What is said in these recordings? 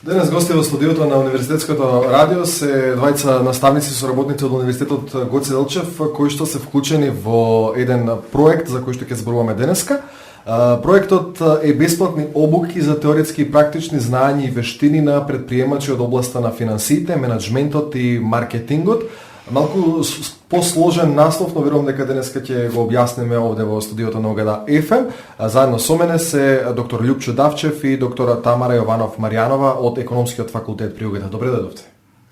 Денес гости во студиото на Универзитетското радио се двајца наставници со работници од Универзитетот Гоце Делчев, кои што се вклучени во еден проект за кој што ќе зборуваме денеска. Проектот е бесплатни обуки за теоретски и практични знаења и вештини на предприемачи од областа на финансиите, менаџментот и маркетингот. Малку посложен наслов, но верувам дека денеска ќе го објасниме овде во студиото на ОГД ФМ. Заедно со мене се доктор Љупчо Давчев и доктора Тамара Јованов Маријанова од Економскиот факултет при ОГД. Добре дојдовте.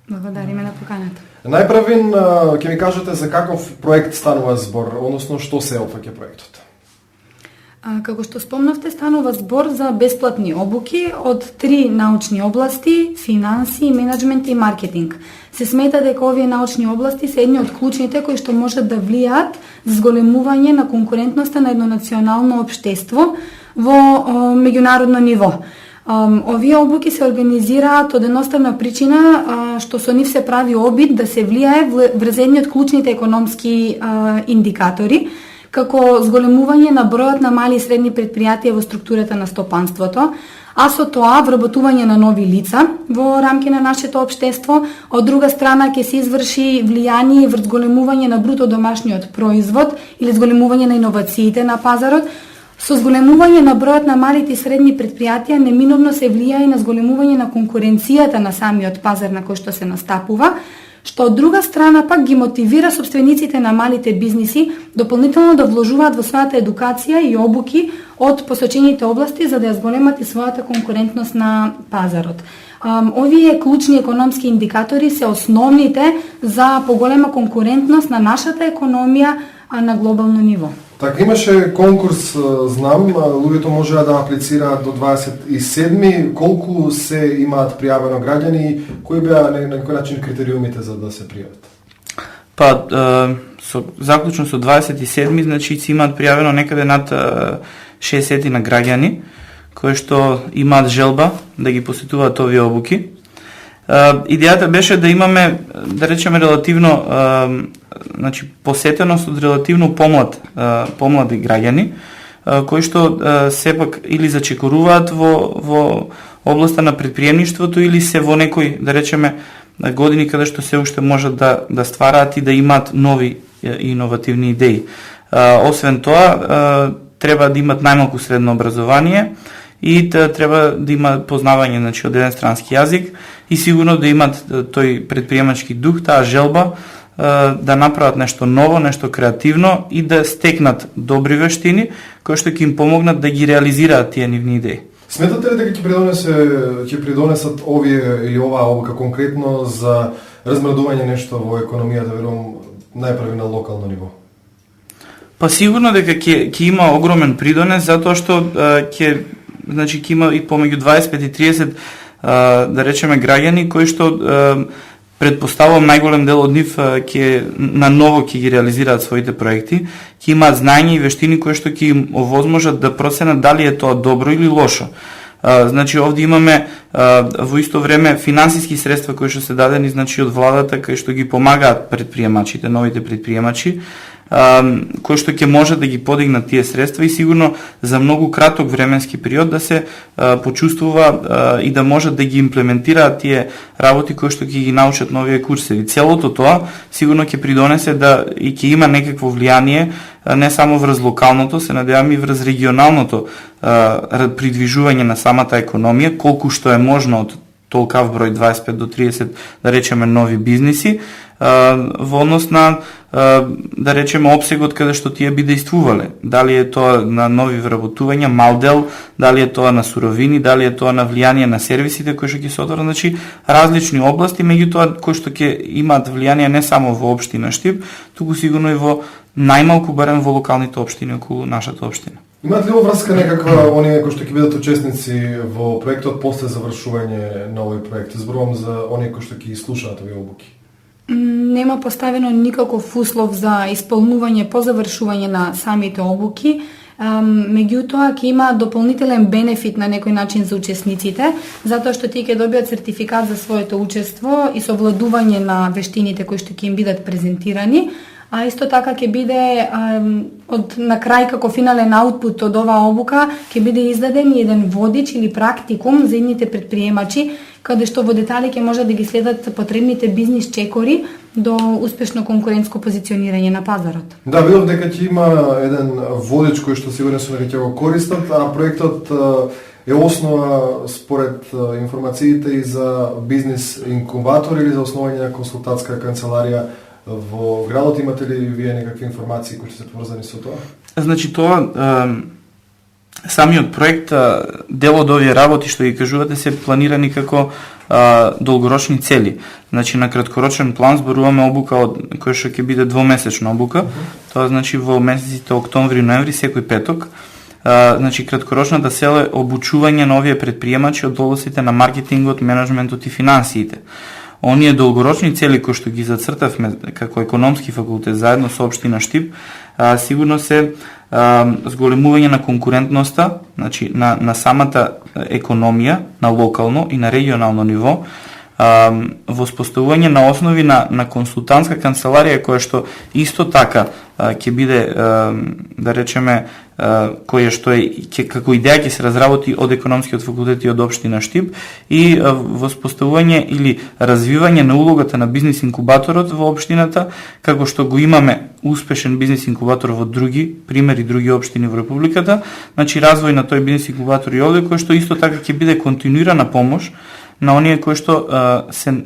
Благодариме на поканата. Најпрвин ќе ми кажете за каков проект станува збор, односно што се опфаќа проектот. Како што спомнавте, станува збор за бесплатни обуки од 3 научни области: финанси, менаџмент и маркетинг. Се смета дека овие научни области се едни од клучните кои што можат да влијаат за зголемување на конкурентноста на едно национално општество во меѓународно ниво. Овие обуки се организираат од едноставна причина што со нив се прави обид да се влијае врз едни од клучните економски индикатори, како зголемување на бројот на мали и средни предпријатија во структурата на стопанството, а со тоа вработување на нови лица во рамки на нашето општество. Од друга страна ќе се изврши влијание врз зголемување на бруто домашниот производ или зголемување на иновациите на пазарот. Со зголемување на бројот на малите и средни предпријатија неминовно се влијае на зголемување на конкуренцијата на самиот пазар на кој што се настапува, што од друга страна пак ги мотивира сопствениците на малите бизниси дополнително да вложуваат во својата едукација и обуки од посочените области за да ја зголемат и својата конкурентност на пазарот. Овие клучни економски индикатори се основните за поголема конкурентност на нашата економија на глобално ниво. Така, имаше конкурс, знам, луѓето можеа да аплицираат до 27. Колку се имаат пријавено граѓани и кои беа на некој начин критериумите за да се пријават? Па, заклучно со 27. значи се имаат пријавено некаде над 60 на граѓани кои што имаат желба да ги посетуваат овие обуки. Идејата беше да имаме, да речеме, релативно посетеност од релативно помлади граѓани, кои што сепак или зачекоруваат во областа на предприемништвото или се во некои, да речеме, години каде што се уште можат да ствараат и да имаат нови иновативни идеи. Освен тоа, треба да имат најмалку средно образование и треба да има познавање од еден странски јазик и сигурно да имат тој предприемачки дух, таа желба да направат нешто ново, нешто креативно и да стекнат добри вештини кои што ќе им помогнат да ги реализираат тие нивни идеи. Сметате ли дека ќе придонесат овие или оваа обука конкретно за размредување нешто во економијата, верувам, најпрви на локално ниво? Па сигурно дека ќе има огромен придонес, затоа што ќе има и помеѓу 25 и 30 да речеме граѓани кои што предпоставувам најголем дел од нив на ново ќе ги реализираат своите проекти, ќе имаат знаење и вештини кои што ќе им овозможат да проценат дали е тоа добро или лошо. Значи овде имаме во исто време финансиски средства кои што се дадени од владата кои што ги помагаат предприемачите, новите предприемачи, кои што ќе може да ги подигнат тие средства и сигурно за многу краток временски период да се почувствува и да можат да ги имплементираат тие работи кои што ќе ги научат на овие курсеви. Целото тоа сигурно ќе придонесе да и ќе има некакво влијание не само врз локалното, се надевам и врз регионалното придвижување на самата економија, колку што е можно од толкав број 25 до 30 да речеме нови бизниси во однос на да речеме опсегот каде што тие би действувале. Дали е тоа на нови вработувања, мал дел, дали е тоа на суровини, дали е тоа на влијание на сервисите кои што ќе се отворат, значи различни области, меѓутоа кои што ќе имаат влијание не само во општина Штип, туку сигурно и во најмалку барем во локалните општини околу нашата општина. Имаат ли врска некаква оние кои што ќе бидат учесници во проектот после завршување на овој проект? Зборувам за оние кои што ќе слушаат овие обуки. Нема поставено никаков услов за исполнување по завршување на самите обуки, меѓутоа ќе има дополнителен бенефит на некој начин за учесниците, затоа што тие ќе добијат сертификат за своето учество и совладување на вештините кои што ќе им бидат презентирани, а исто така ќе биде на крај како финален аутпут од оваа обука ќе биде издаден еден водич или практикум за едните предприемачи каде што во детали ќе може да ги следат потребните бизнис чекори до успешно конкурентско позиционирање на пазарот. Да, видов дека ќе има еден водич кој што сигурно се ќе го користат, а проектот е основа според информациите и за бизнис инкубатор или за основање на консултантска канцеларија во градот. Имате ли вие некакви информации кои се поврзани со тоа? Значи тоа самиот проект, дел од овие работи што ги кажувате се планирани како долгорочни цели. Значи на краткорочен план зборуваме обука која што ќе биде двомесечна обука. Тоа значи во месеците октомври и ноември секој петок. Значи краткорочната цел е обучување на овие предприемачи од областите на маркетингот, менеджментот и финансиите. Оние долгорочни цели кои што ги зацртавме како економски факултет заедно со општина Штип, сигурно се зголемување на конкурентноста, значи на самата економија на локално и на регионално ниво, воспоставување на основи на консултантска канцеларија која што исто така ќе биде, да речеме, која што како идеја ќе се разработи од економскиот факултет и од општина Штип, и воспоставување или развивање на улогата на бизнис инкубаторот во општината, како што го имаме успешен бизнис инкубатор во други примери, други општини во републиката. Значи развој на тој бизнис инкубатор и овде кој што исто така ќе биде континуирана помош на оние кои што се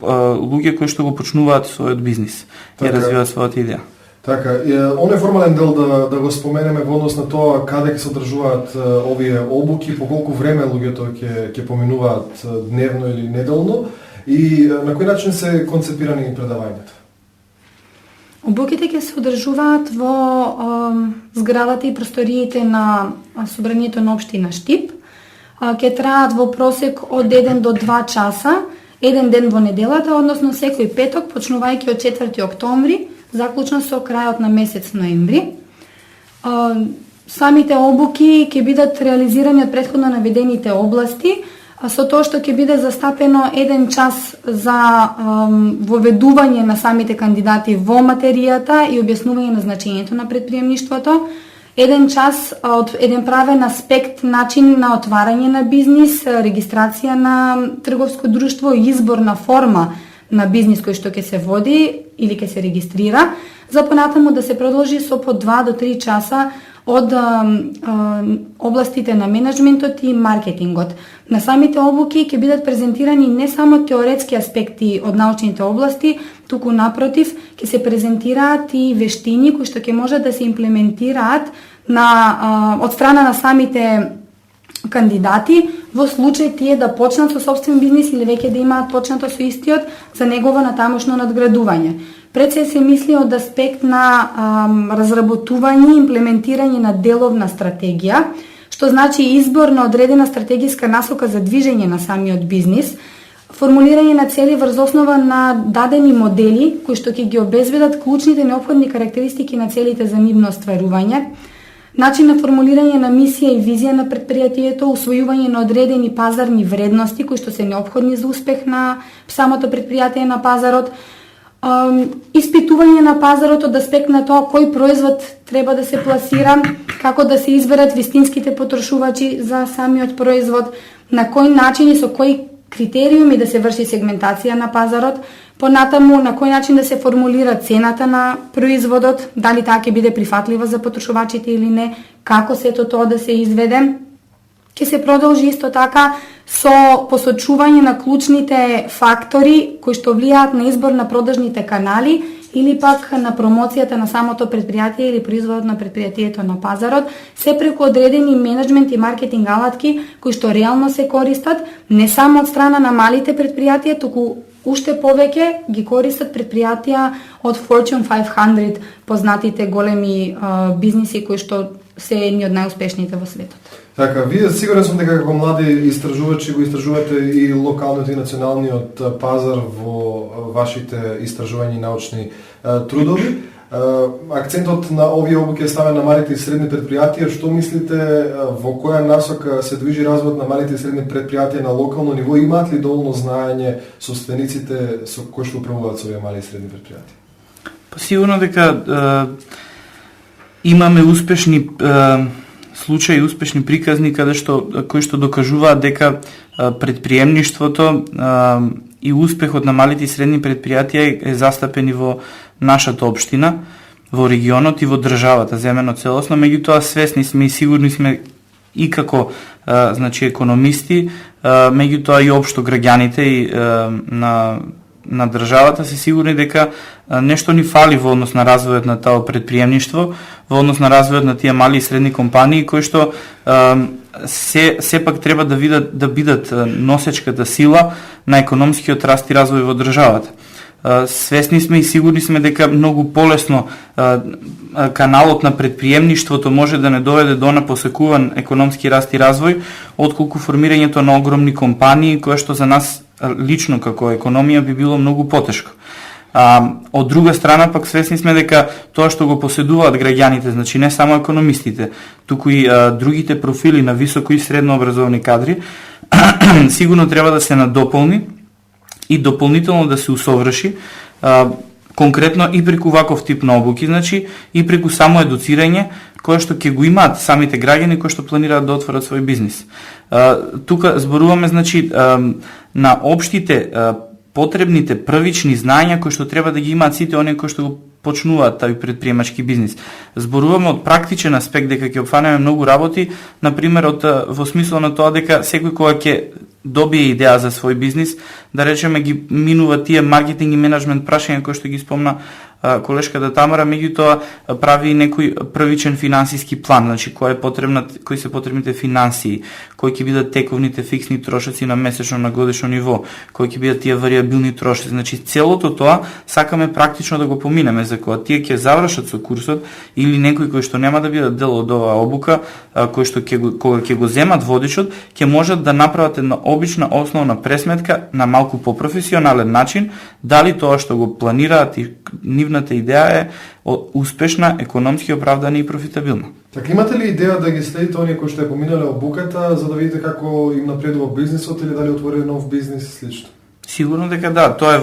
луѓе кои што го почнуваат својот бизнис и развиваат својата идеја. Така, оној формален дел да го споменеме во однос на тоа каде ќе се одржуваат овие обуки, по колку време луѓето ќе поминуваат дневно или неделно и на кој начин се концепирани предавањата? Обуките ќе се одржуваат во зградата и просториите на собранието на општина Штип. Ќе траат во просек од 1 до 2 часа, еден ден во неделата, односно секој петок, почнувајќи од 4 октомври, заклучно со крајот на месец ноември. Самите обуки ќе бидат реализирани од претходно наведените области, со тоа што ќе биде застапено 1 час за воведување на самите кандидати во материјата и објаснување на значењето на предприемништвото, 1 час од еден правен аспект, начин на отварање на бизнис, регистрација на трговско друштво и избор на форма на бизнис кој што ќе се води или ќе се регистрира, за понатаму да се продолжи со по 2 до 3 часа од областите на менеджментот и маркетингот. На самите обуки ќе бидат презентирани не само теоретски аспекти од научните области, туку напротив ќе се презентираат и вештини кои што ќе можат да се имплементираат од страна на самите кандидати во случај тие да почнат со собствен бизнис или веќе да имаат почнато со истиот за негово натамошно надградување. Пред се мисли од аспект на разработување и имплементирање на деловна стратегија, што значи избор на одредена стратегиска насока за движење на самиот бизнис, формулирање на цели врз основа на дадени модели кои што ќе ги обезбедат клучните неопходни карактеристики на целите за нивно остварување, начин на формулирање на мисија и визија на предпријатието, усвојување на одредени пазарни вредности кои што се неопходни за успех на самото предпријатие на пазарот, испитување на пазарот од аспект на тоа кој производ треба да се пласира, како да се изберат вистинските потрошувачи за самиот производ, на кој начин и со кои критериуми да се врши сегментација на пазарот, понатаму на кој начин да се формулира цената на производот, дали таа ќе биде прифатлива за потрошувачите или не, како сето тоа да се изведе. Ќе се продолжи исто така со посочување на клучните фактори кои што влијаат на избор на продажните канали или пак на промоцијата на самото предпријатие или производот на предпријатието на пазарот, се преку одредени менеджмент и маркетинг алатки кои што реално се користат не само од страна на малите предпријатија, туку уште повеќе ги користат предпријатија од Fortune 500, познатите големи бизниси кои што се едни од најуспешните во светот. Така, вие сигурен сум дека како млади истражувачи го истражувате и локалниот и националниот пазар во вашите истражувања и научни трудови. Акцентот на овие обуки е ставен на малите и средни предпријатија. Што мислите, во која насока се движи развојот на малите и средни предпријатија на локално ниво? Имаат ли доволно знаење собствениците со кои што управуваат со овие мали и средни предпријатија? Па сигурно дека имаме успешни случаи успешни приказни кои што докажуваат дека предприемништвото и успехот на малите и средни предпријатија е застапени во нашата општина, во регионот и во државата земено целосно. Меѓутоа свесни сме и сигурни сме и како значи економисти, меѓутоа и општо граѓаните и на државата се сигурни дека нешто ни фали во однос на развојот на тоа предприемништво, во однос на развојот на тие мали и средни компании кои што сепак треба да бидат носечката сила на економскиот раст и развој во државата. Свесни сме и сигурни сме дека многу полесно каналот на предприемништвото може да не доведе до напосекуван економски раст и развој, отколку формирањето на огромни компании, кое што за нас лично како економија би било многу потешко. Од друга страна пак свесни сме дека тоа што го поседуваат граѓаните, значи не само економистите, туку и другите профили на високо и средно образовани кадри, сигурно треба да се надополни и дополнително да се усоврши, конкретно и преку ваков тип на обуки, значи и преку само едуцирање кое што ќе го имаат самите граѓани кои што планираат да отворат свој бизнис. Тука зборуваме значи на општите потребните првични знаења кои што треба да ги имаат сите оние кои што го почнуваат тај предприемачки бизнис. Зборуваме од практичен аспект дека ќе опфанеме многу работи, например во смисла на тоа дека секој кога ќе добие идеја за свој бизнис, да речеме ги минува тие маркетинг и менеджмент прашања кои што ги спомна колешката Тамара, меѓутоа прави некој првичен финансиски план, значи кои се потребните финансии, кои ќе бидат тековните фиксни трошоци на месечно, на годишно ниво, кои ќе бидат тие вариабилни трошоци, значи целото тоа сакаме практично да го поминеме, за кога тие ќе завршат со курсот или некои кои што нема да бидат дел од оваа обука, кои што кога ќе го земат водичот, ќе можат да направат една обична основна пресметка на малку попрофесионален начин, дали тоа што го планираат и нивната идеја е успешна, економски оправдана и профитабилна. Така, имате ли идеја да ги следите оние кои што ја поминале обуката, за да видите како им напредува бизнисот или дали отвори нов бизнис и слично? Сигурно дека да, тоа е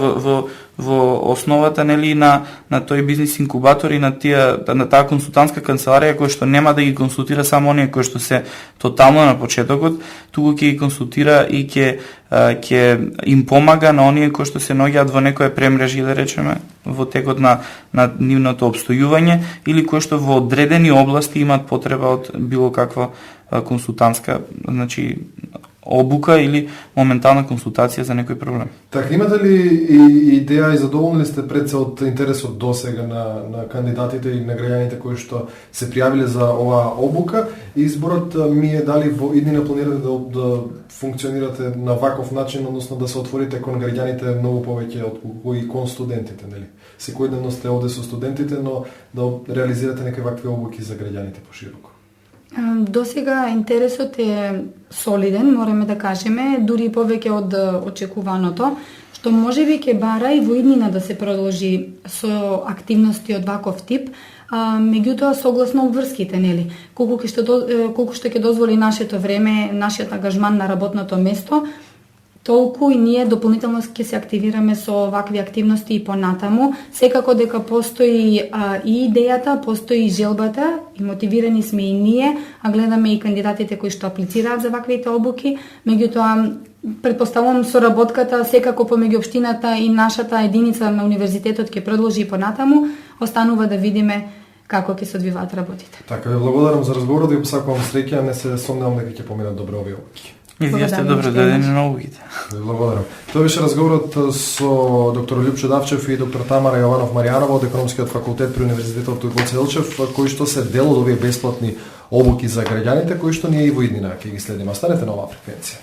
во основата нели на тој бизнис инкубатор и на таа консултантска канцеларија која што нема да ги консултира само оние кои што се тотално на почетокот, туку ќе ги консултира и ќе им помага на оние кои што се наоѓаат во некое премрежје, да речеме, во текот на нивното опстојување или кои што во одредени области имаат потреба од било каква консултантска, значи обука или моментална консултација за некој проблем. Така, имате ли и идеја и задоволни сте пред се од интересот досега на кандидатите и на граѓаните кои што се пријавиле за оваа обука? Изборот ми е дали во иднина планирате да функционирате на ваков начин, односно да се отворите кон граѓаните многу повеќе отколку и кон студентите, нели? Секојдневно сте овде со студентите, но да реализирате некои вакви обуки за граѓаните пошироко. Досега интересот е солиден, мораме да кажеме, дури повеќе од очекуваното, што можеби ќе бара и во иднина да се продолжи со активности од ваков тип, меѓутоа согласно обврските, нели? Колку што ќе дозволи нашето време, нашиот ангажман на работното место, толку и ние дополнително ќе се активираме со вакви активности и понатаму. Секако дека постои и идејата, постои и желбата, и мотивирани сме и ние, а гледаме и кандидатите кои што аплицираат за ваквите обуки. Меѓутоа, претпоставувам соработката секако помеѓу општината и нашата единица на универзитетот ќе продолжи и понатаму, останува да видиме како ќе се одвиваат работите. Така, ви благодарам за разговорот и посакувам среќа, не се сомневам дека ќе поминат добро овие обуки. И вие сте добро дојдени на обуките. Благодарам. Тоа беше разговорот со доктор Љупчо Давчев и доктор Тамара Јованов Маријанова од Економскиот факултет при Универзитетот Гоце Делчев, кои што се дел од овие бесплатни обуки за граѓаните, кои што ние и во иднина ќе ги следиме. Останете на оваа фреквенција.